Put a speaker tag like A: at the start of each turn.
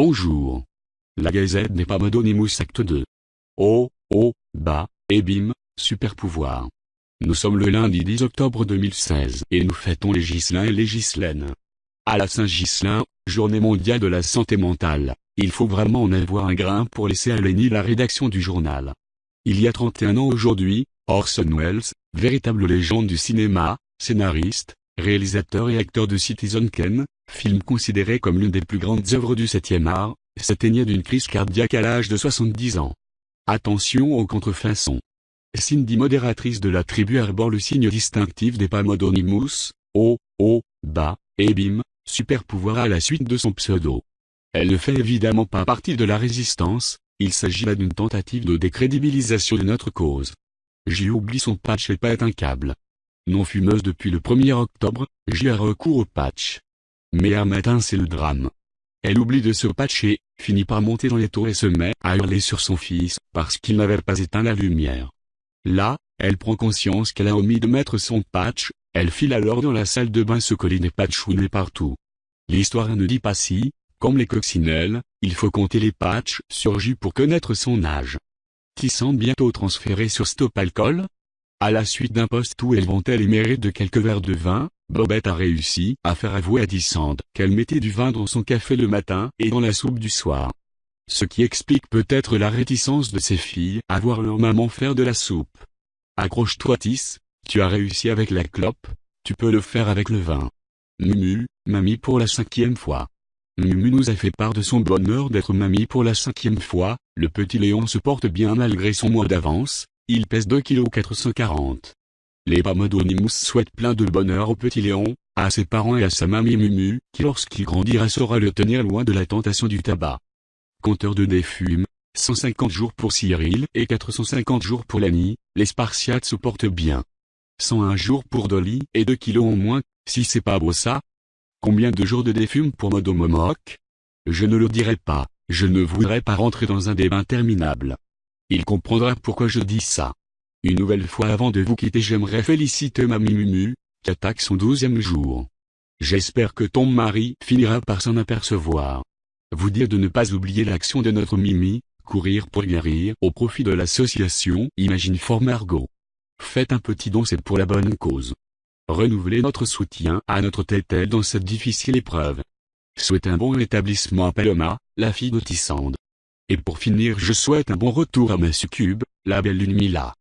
A: Bonjour. La Gazette n'est pas Modonymous acte 2. Oh, oh, bah, et bim, super pouvoir. Nous sommes le lundi 10 octobre 2016 et nous fêtons les Ghislains et les Ghislaines. À la Saint-Ghislain, journée mondiale de la santé mentale, il faut vraiment en avoir un grain pour laisser Alénie la rédaction du journal. Il y a 31 ans aujourd'hui, Orson Welles, véritable légende du cinéma, scénariste, réalisateur et acteur de Citizen Kane, film considéré comme l'une des plus grandes œuvres du 7e art, s'éteignait d'une crise cardiaque à l'âge de 70 ans. Attention aux contrefaçons. Cindy, modératrice de la tribu, arbore le signe distinctif des pas Modonymous, oh, oh, bah, et bim, super pouvoir à la suite de son pseudo. Elle ne fait évidemment pas partie de la résistance, il s'agit là d'une tentative de décrédibilisation de notre cause. J oublie son patch et pète un câble. Non fumeuse depuis le 1er octobre, J a recours au patch. Mais un matin c'est le drame. Elle oublie de se patcher, finit par monter dans les tours et se met à hurler sur son fils parce qu'il n'avait pas éteint la lumière. Là, elle prend conscience qu'elle a omis de mettre son patch, elle file alors dans la salle de bain se coller des patchouillés partout. L'histoire ne dit pas si, comme les coccinelles, il faut compter les patchs sur J pour connaître son âge. Tissant bientôt transféré sur Stop Alcool. À la suite d'un post où elle vantait les mérites de quelques verres de vin, Bobette a réussi à faire avouer à Dissande qu'elle mettait du vin dans son café le matin et dans la soupe du soir. Ce qui explique peut-être la réticence de ses filles à voir leur maman faire de la soupe. Accroche-toi Tis, tu as réussi avec la clope, tu peux le faire avec le vin. Mumu, mamie pour la 5e fois. Mumu nous a fait part de son bonheur d'être mamie pour la 5e fois, le petit Léon se porte bien malgré son mois d'avance, il pèse 2,440 kg. Les pas Modonymous souhaitent plein de bonheur au petit Léon, à ses parents et à sa mamie Mumu, qui lorsqu'il grandira saura le tenir loin de la tentation du tabac. Compteur de défume, 150 jours pour Cyril et 450 jours pour Lani, les Spartiates se portent bien. 101 jours pour Dolly et 2 kilos en moins, si c'est pas beau ça. Combien de jours de défume pour Modomomoc? Je ne le dirai pas, je ne voudrais pas rentrer dans un débat interminable. Il comprendra pourquoi je dis ça. Une nouvelle fois avant de vous quitter, j'aimerais féliciter Mamie Mumu, qui attaque son 12e jour. J'espère que ton mari finira par s'en apercevoir. Vous dire de ne pas oublier l'action de notre Mimi, courir pour guérir au profit de l'association Imagine for Margot. Faites un petit don, c'est pour la bonne cause. Renouvelez notre soutien à notre Tételle dans cette difficile épreuve. Souhaite un bon rétablissement à Paloma, la fille de Tissande. Et pour finir, je souhaite un bon retour à ma succube, la belle Lunmila.